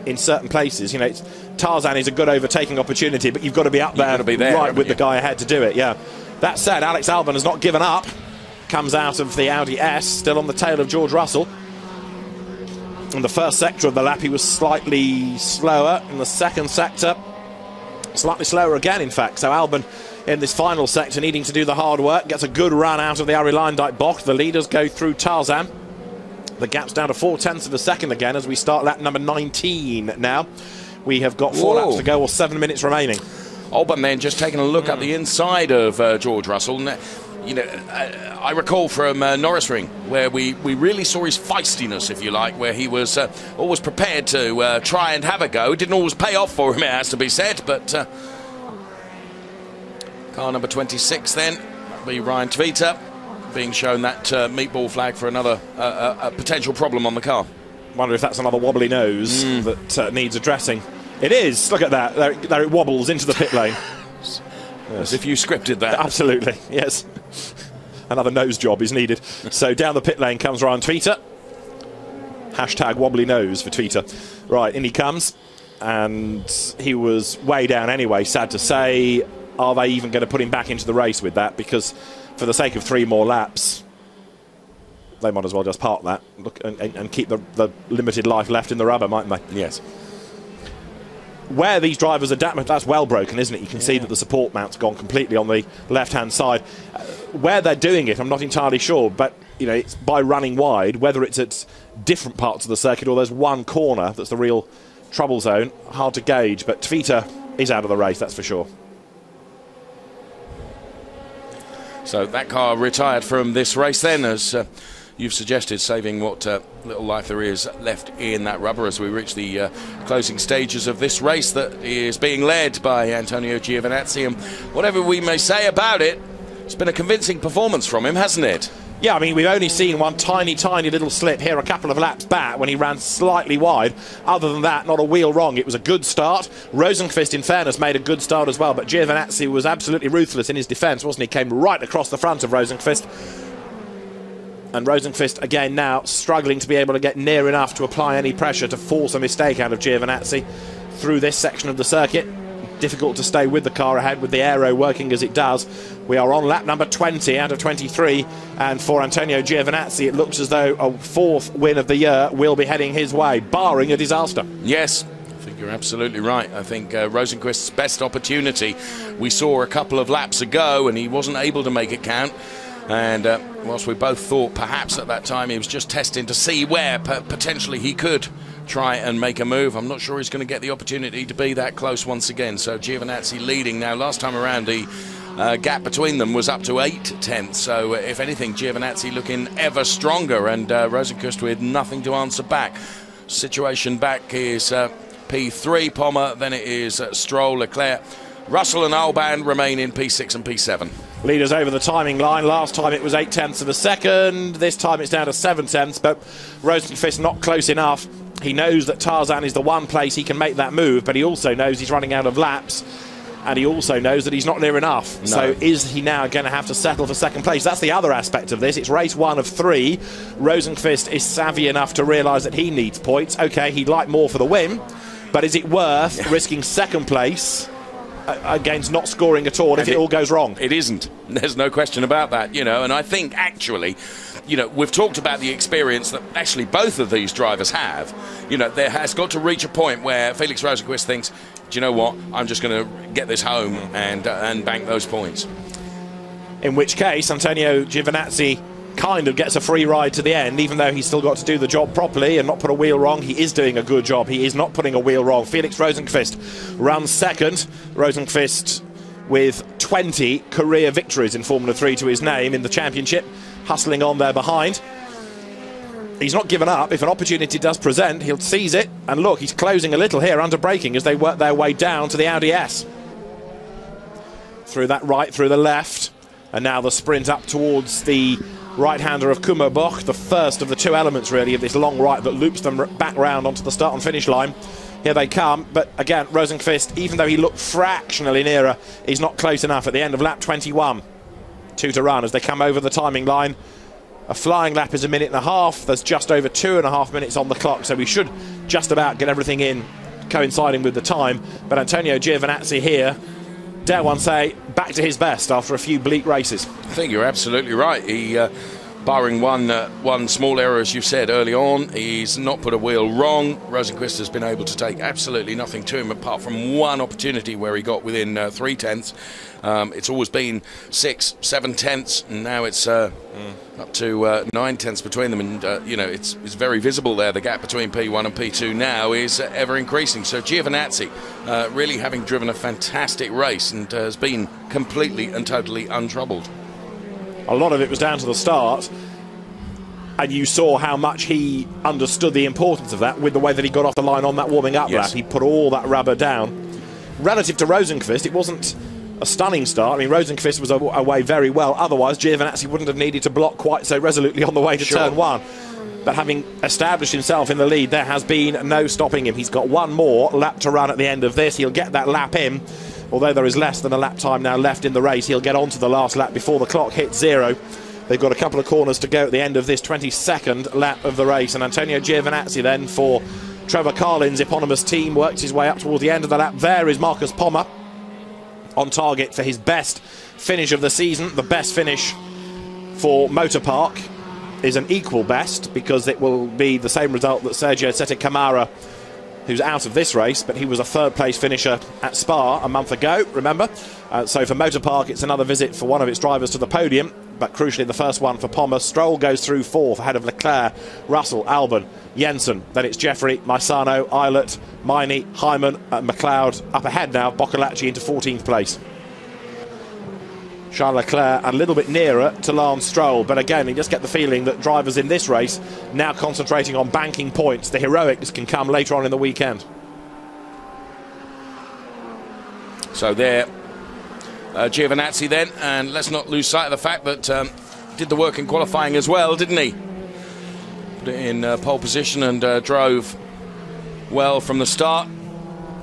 [SPEAKER 1] in certain places. You know, Tarzan is a good overtaking opportunity, but you've got to be up there, right with the guy ahead to do it. Yeah. That said, Alex Albon has not given up. Comes out of the Audi S, still on the tail of George Russell. In the first sector of the lap, he was slightly slower. In the second sector, slightly slower again, in fact. So Albon, in this final sector, needing to do the hard work, gets a good run out of the Arie Luyendyk box. The leaders go through Tarzan. The gap's down to 0.4 of a second again as we start lap number 19 now. We have got 4 laps to go, or 7 minutes remaining.
[SPEAKER 2] Albon then just taking a look at the inside of George Russell. You know, I recall from Norris Ring where we really saw his feistiness, if you like, where he was always prepared to try and have a go. It didn't always pay off for him, it has to be said, but car number 26 then, that'll be Ryan Tvita, being shown that meatball flag for another a potential problem on the car.
[SPEAKER 1] Wonder if that's another wobbly nose that needs addressing. It is. Look at that. There it wobbles into the pit lane.
[SPEAKER 2] Yes. As if you scripted that.
[SPEAKER 1] Absolutely, yes. Another nose job is needed. So down the pit lane comes Ryan Tvita. Hashtag wobbly nose for Tvita. Right, in he comes. And he was way down anyway, sad to say. Are they even going to put him back into the race with that? Because for the sake of 3 more laps, they might as well just park that and keep the limited life left in the rubber, mightn't they?
[SPEAKER 2] Yes.
[SPEAKER 1] Where these drivers adapt, that's well broken, isn't it? You can see that the support mount's gone completely on the left-hand side. Where they're doing it, I'm not entirely sure, but you know, it's by running wide. Whether it's at different parts of the circuit or there's one corner that's the real trouble zone, hard to gauge. But Tvita is out of the race, that's for sure.
[SPEAKER 2] So that car retired from this race then, as you've suggested, saving what little life there is left in that rubber as we reach the closing stages of this race that is being led by Antonio Giovinazzi. And whatever we may say about it, it's been a convincing performance from him, hasn't it?
[SPEAKER 1] Yeah, I mean, we've only seen one tiny little slip here a couple of laps back when he ran slightly wide. Other than that, not a wheel wrong. It was a good start. Rosenqvist, in fairness, made a good start as well, but Giovinazzi was absolutely ruthless in his defence, wasn't he? Came right across the front of Rosenqvist. And Rosenqvist, again now, struggling to be able to get near enough to apply any pressure to force a mistake out of Giovinazzi through this section of the circuit. difficult to stay with the car ahead with the aero working as it does. We are on lap number 20 out of 23, and for Antonio Giovinazzi it looks as though a 4th win of the year will be heading his way, barring a disaster.
[SPEAKER 2] Yes, I think you're absolutely right. I think Rosenqvist's best opportunity we saw a couple of laps ago, and he wasn't able to make it count. And whilst we both thought perhaps at that time he was just testing to see where potentially he could try and make a move, I'm not sure he's going to get the opportunity to be that close once again. So Giovinazzi leading now. Last time around the gap between them was up to 8/10, so if anything Giovinazzi looking ever stronger, and Rosenqvist with nothing to answer back. Situation back is P3 Pommer, then it is Stroll, Leclerc, Russell and Albon remain in P6 and P7.
[SPEAKER 1] Leaders over the timing line. Last time it was 0.8 of a second. This time it's down to 0.7, but Rosenqvist not close enough. He knows that Tarzan is the one place he can make that move, but he also knows he's running out of laps, and he also knows that he's not near enough. No. So is he now going to have to settle for second place? That's the other aspect of this. It's race 1 of 3. Rosenqvist is savvy enough to realise that he needs points. OK, he'd like more for the win, but is it worth risking second place against not scoring at all if it all goes wrong?
[SPEAKER 2] It isn't. There's no question about that, you know. And I think actually, you know, we've talked about the experience that actually both of these drivers have. You know, there has got to reach a point where Felix Rosenqvist thinks, do you know what, I'm just going to get this home and bank those points.
[SPEAKER 1] In which case, Antonio Giovinazzi kind of gets a free ride to the end, even though he's still got to do the job properly and not put a wheel wrong. He is doing a good job. He is not putting a wheel wrong. Felix Rosenqvist runs second. Rosenqvist with 20 career victories in Formula 3 to his name in the championship, hustling on there behind. He's not given up. If an opportunity does present, he'll seize it. And look, he's closing a little here under braking as they work their way down to the Audi S. Through that right, through the left, and now the sprint up towards the right-hander of Kummerboch, the first of the two elements really of this long right that loops them back round onto the start and finish line. Here they come, but again Rosenqvist, even though he looked fractionally nearer, he's not close enough at the end of lap 21. 2 to run as they come over the timing line. A flying lap is 1.5 minutes. There's just over 2.5 minutes on the clock, so we should just about get everything in coinciding with the time. But Antonio Giovinazzi here, dare one say, back to his best after a few bleak races.
[SPEAKER 2] I think you're absolutely right. He, barring one small error, as you said early on, he's not put a wheel wrong. Rosenqvist has been able to take absolutely nothing to him apart from one opportunity where he got within 3/10. It's always been 6, 7 tenths, and now it's up to 9 tenths between them. And, you know, it's very visible there. The gap between P1 and P2 now is ever increasing. So Giovinazzi really having driven a fantastic race and has been completely and totally untroubled.
[SPEAKER 1] A lot of it was down to the start, and you saw how much he understood the importance of that with the way that he got off the line on that warming up lap. He put all that rubber down. Relative to Rosenqvist, it wasn't a stunning start. I mean, Rosenqvist was away very well. Otherwise, Giovinazzi wouldn't have needed to block quite so resolutely on the way to turn 1. But having established himself in the lead, there has been no stopping him. He's got one more lap to run at the end of this. He'll get that lap in. Although there is less than a lap time now left in the race, he'll get onto the last lap before the clock hits 0. They've got a couple of corners to go at the end of this 22nd lap of the race. And Antonio Giovinazzi then, for Trevor Carlin's eponymous team, works his way up towards the end of the lap. There is Marcus Pommer on target for his best finish of the season. The best finish for Motor Park is an equal best, because it will be the same result that Sergio Sette Camara, who's out of this race, but he was a 3rd place finisher at Spa a month ago, remember? So for Motor Park, it's another visit for one of its drivers to the podium, but crucially the first one for Pommer. Stroll goes through 4th ahead of Leclerc, Russell, Albon, Jensen. Then it's Jeffrey, Maisano, Eilert, Miney, Hyman, McLeod up ahead now. Boccolacci into 14th place. Charles Leclerc a little bit nearer to Lance Stroll, but again, you just get the feeling that drivers in this race now concentrating on banking points. The heroics can come later on in the weekend.
[SPEAKER 2] So there, Giovinazzi then, and let's not lose sight of the fact that did the work in qualifying as well, didn't he? Put it in pole position and drove well from the start.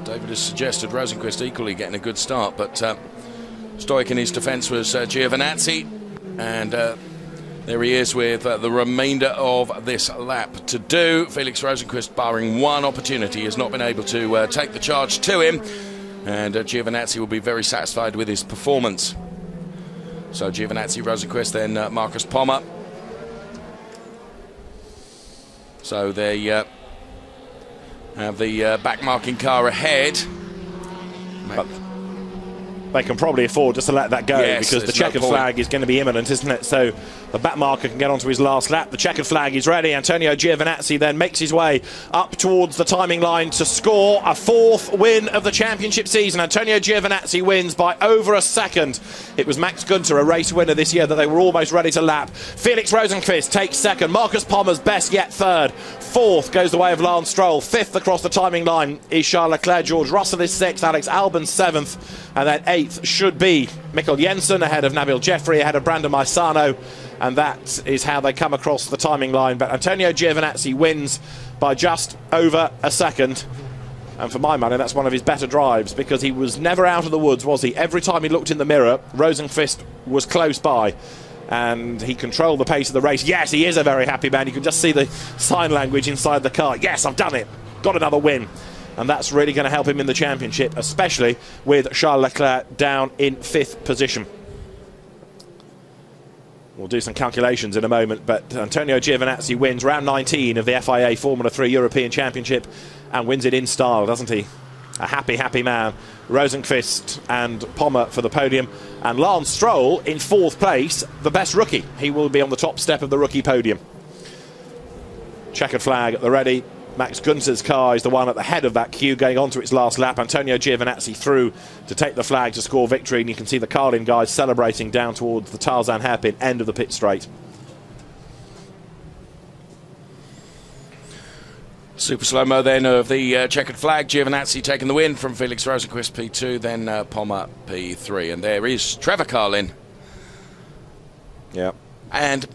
[SPEAKER 2] David has suggested Rosenqvist equally getting a good start, but Stoic in his defence was Giovinazzi, and there he is with the remainder of this lap to do. Felix Rosenqvist, barring one opportunity, has not been able to take the charge to him. And Giovinazzi will be very satisfied with his performance. So Giovinazzi, Rosenqvist, then Marcus Pommer. So they have the back-marking car ahead.
[SPEAKER 1] But they can probably afford just to let that go,
[SPEAKER 2] yes,
[SPEAKER 1] because the checkered flag is going to be imminent, isn't it? So the back marker can get onto his last lap. The checkered flag is ready. Antonio Giovinazzi then makes his way up towards the timing line to score a 4th win of the championship season. Antonio Giovinazzi wins by over a second. It was Max Günther, a race winner this year, that they were almost ready to lap. Felix Rosenqvist takes 2nd. Marcus Pommer's best yet 3rd. 4th goes the way of Lance Stroll. 5th across the timing line is Charles Leclerc. George Russell is 6th. Alex Albon 7th. And then 8th should be Mikkel Jensen, ahead of Nabil Jeffrey, ahead of Brandon Maisano. And that is how they come across the timing line. But Antonio Giovinazzi wins by just over a second. And for my money, that's one of his better drives, because he was never out of the woods, was he? Every time he looked in the mirror, Rosenqvist was close by. And he controlled the pace of the race. Yes, he is a very happy man. You can just see the sign language inside the car. Yes, I've done it. Got another win. And that's really going to help him in the championship, especially with Charles Leclerc down in 5th position. We'll do some calculations in a moment, but Antonio Giovinazzi wins round 19 of the FIA Formula 3 European Championship and wins it in style, doesn't he? A happy, happy man. Rosenqvist and Pommer for the podium, and Lance Stroll in 4th place, the best rookie. He will be on the top step of the rookie podium. Checkered flag at the ready. Max Günther's car is the one at the head of that queue, going on to its last lap. Antonio Giovinazzi through to take the flag to score victory, and you can see the Carlin guys celebrating down towards the Tarzan hairpin end of the pit straight.
[SPEAKER 2] Super slow-mo then of the checkered flag. Giovinazzi taking the win from Felix Rosenqvist, P2, then Pommer, P3. And there is Trevor Carlin.
[SPEAKER 1] Yeah.
[SPEAKER 2] And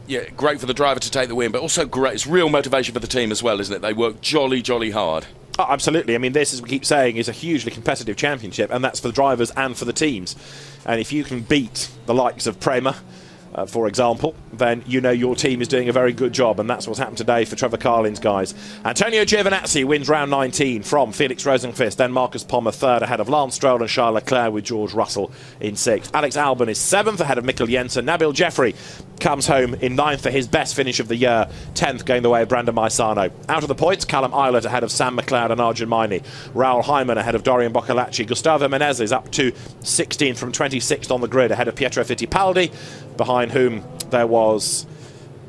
[SPEAKER 2] yeah, great for the driver to take the win, but also great. It's real motivation for the team as well, isn't it? They work jolly, jolly hard.
[SPEAKER 1] Oh, absolutely. I mean, this, as we keep saying, is a hugely competitive championship, and that's for the drivers and for the teams. And if you can beat the likes of Prema, for example, then you know your team is doing a very good job, and that's what's happened today for Trevor Carlin's guys. Antonio Giovinazzi wins round 19 from Felix Rosenqvist, then Marcus Pommer 3rd, ahead of Lance Stroll and Charles Leclerc, with George Russell in 6th. Alex Albon is 7th, ahead of Mikkel Jensen. Nabil Jeffrey comes home in 9th for his best finish of the year, 10th going the way of Brandon Maisano. Out of the points, Callum Eilert ahead of Sam McLeod and Arjun Maini. Raul Hyman ahead of Dorian Boccolacci. Gustavo Menezes up to 16th from 26th on the grid, ahead of Pietro Fittipaldi, behind whom there was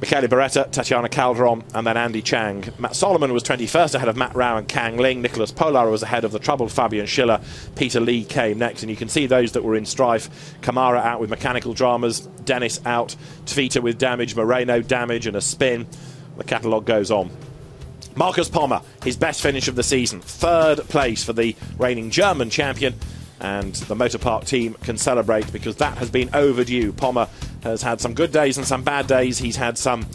[SPEAKER 1] Michele Beretta, Tatiana Calderon, and then Andy Chang. Matt Solomon was 21st, ahead of Matt Rao and Kang Ling. Nicholas Polar was ahead of the troubled Fabian Schiller. Peter Lee came next, and you can see those that were in strife. Kamara out with mechanical dramas, Dennis out, Tvita with damage, Moreno damage and a spin. The catalogue goes on. Marcus Pommer, his best finish of the season, 3rd place for the reigning German champion. And the Motor Park team can celebrate, because that has been overdue. Pommer has had some good days and some bad days. He's had some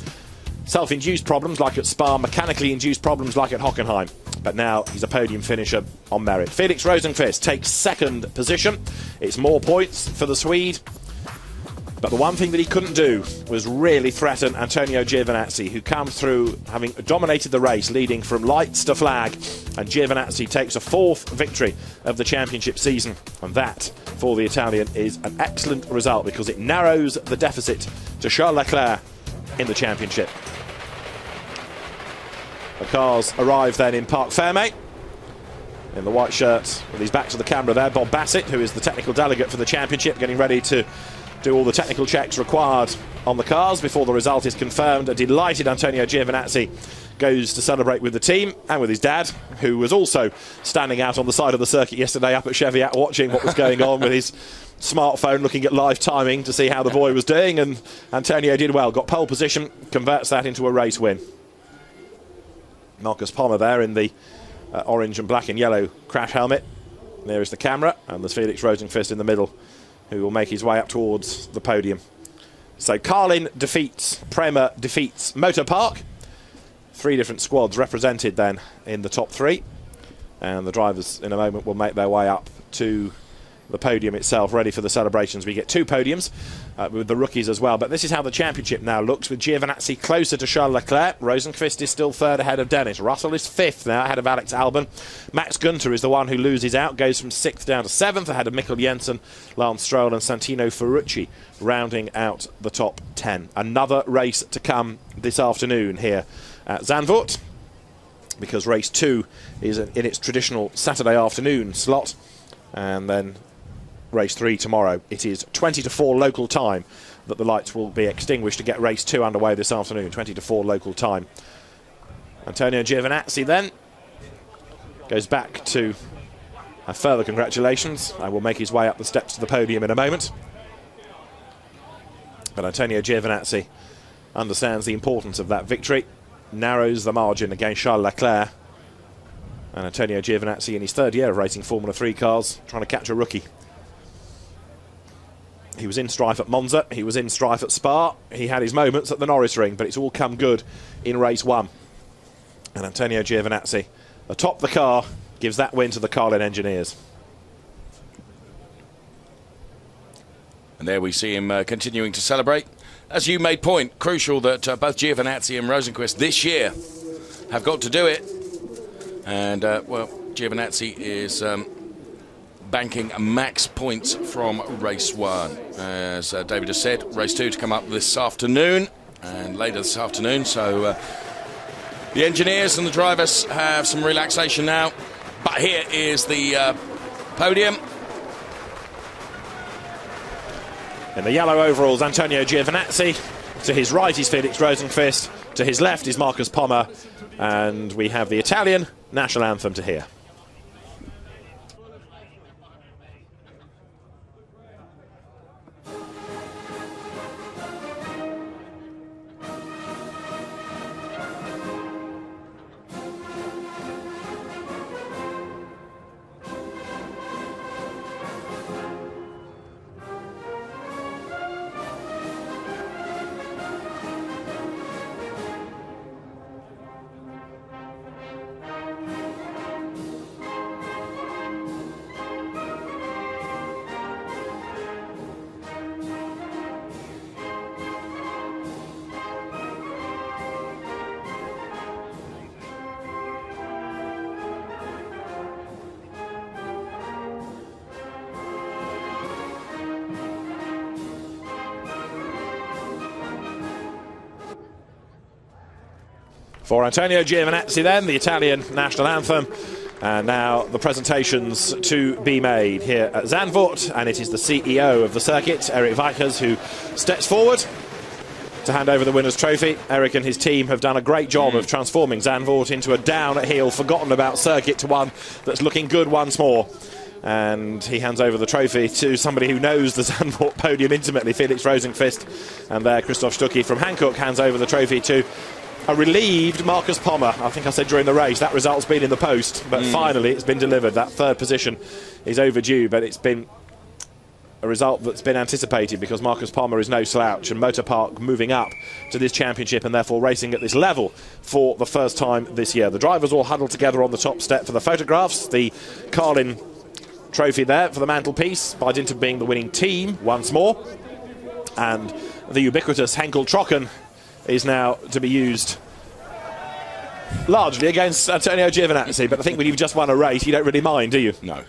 [SPEAKER 1] self-induced problems like at Spa, mechanically induced problems like at Hockenheim. But now he's a podium finisher on merit. Felix Rosenqvist takes 2nd position. It's more points for the Swede. But the one thing that he couldn't do was really threaten Antonio Giovinazzi, who comes through having dominated the race, leading from lights to flag. And Giovinazzi takes a 4th victory of the championship season. And that, for the Italian, is an excellent result, because it narrows the deficit to Charles Leclerc in the championship. The cars arrive then in Parc Fermé. In the white shirt, with his back to the camera there, Bob Bassett, who is the technical delegate for the championship, getting ready to do all the technical checks required on the cars before the result is confirmed. A delighted Antonio Giovinazzi goes to celebrate with the team and with his dad, who was also standing out on the side of the circuit yesterday up at Cheviot, watching what was going on with his smartphone, looking at live timing to see how the boy was doing. And Antonio did well, got pole position, converts that into a race win. Marcus Pommer there in the orange and black and yellow crash helmet. There is the camera, and there's Felix Rosenqvist in the middle, who will make his way up towards the podium. So Carlin defeats, Prema defeats Motor Park. 3 different squads represented then in the top 3. And the drivers in a moment will make their way up to the podium itself, ready for the celebrations. We get 2 podiums with the rookies as well. But this is how the championship now looks, with Giovinazzi closer to Charles Leclerc. Rosenqvist is still 3rd ahead of Dennis. Russell is 5th now, ahead of Alex Albon. Max Günther is the one who loses out, goes from 6th down to 7th, ahead of Mikkel Jensen, Lance Stroll and Santino Ferrucci, rounding out the top 10. Another race to come this afternoon here at Zandvoort, because race 2 is in its traditional Saturday afternoon slot, and then race 3 tomorrow. It is 20 to 4 local time that the lights will be extinguished to get race 2 underway this afternoon. 20 to 4 local time. Antonio Giovinazzi then goes back to further congratulations and will make his way up the steps to the podium in a moment. But Antonio Giovinazzi understands the importance of that victory, narrows the margin against Charles Leclerc, and Antonio Giovinazzi in his 3rd year of racing Formula 3 cars, trying to catch a rookie. He was in strife at Monza, he was in strife at Spa, he had his moments at the Norris Ring, but it's all come good in race 1. And Antonio Giovinazzi, atop the car, gives that win to the Carlin engineers.
[SPEAKER 2] And there we see him continuing to celebrate. As you made point, crucial that both Giovinazzi and Rosenqvist this year have got to do it. And, well, Giovinazzi is banking max points from race 1. As David has said, race 2 to come up this afternoon and later this afternoon. So the engineers and the drivers have some relaxation now. But here is the podium.
[SPEAKER 1] In the yellow overalls, Antonio Giovinazzi. To his right is Felix Rosenqvist. To his left is Marcus Pommer. And we have the Italian national anthem to hear. For Antonio Giovinazzi then, the Italian national anthem. And now the presentations to be made here at Zandvoort. And it is the CEO of the circuit, Eric Weichers, who steps forward to hand over the winner's trophy. Eric and his team have done a great job of transforming Zandvoort into a down-at-heel, forgotten-about circuit to one that's looking good once more. And he hands over the trophy to somebody who knows the Zandvoort podium intimately, Felix Rosenqvist. And there, Christoph Stucki from Hankook hands over the trophy to a relieved Marcus Pommer. I think I said during the race that result's been in the post, but finally it's been delivered. That 3rd position is overdue, but it's been a result that's been anticipated because Marcus Pommer is no slouch, and Motor Park moving up to this championship and therefore racing at this level for the first time this year. The drivers all huddled together on the top step for the photographs. The Carlin trophy there for the mantelpiece by dint of being the winning team once more, and the ubiquitous Henkel Trocken is now to be used largely against Antonio Giovinazzi, but I think when you've just won a race you don't really mind, do you?
[SPEAKER 2] No.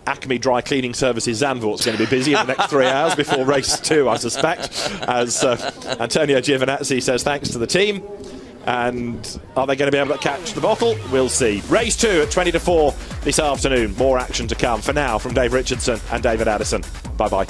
[SPEAKER 1] Acme Dry Cleaning Services Zandvoort's going to be busy in the next 3 hours before race 2, I suspect, as Antonio Giovinazzi says thanks to the team. And are they going to be able to catch the bottle? We'll see. Race 2 at 20 to 4 this afternoon. More action to come. For now, from Dave Richardson and David Addison. Bye-bye.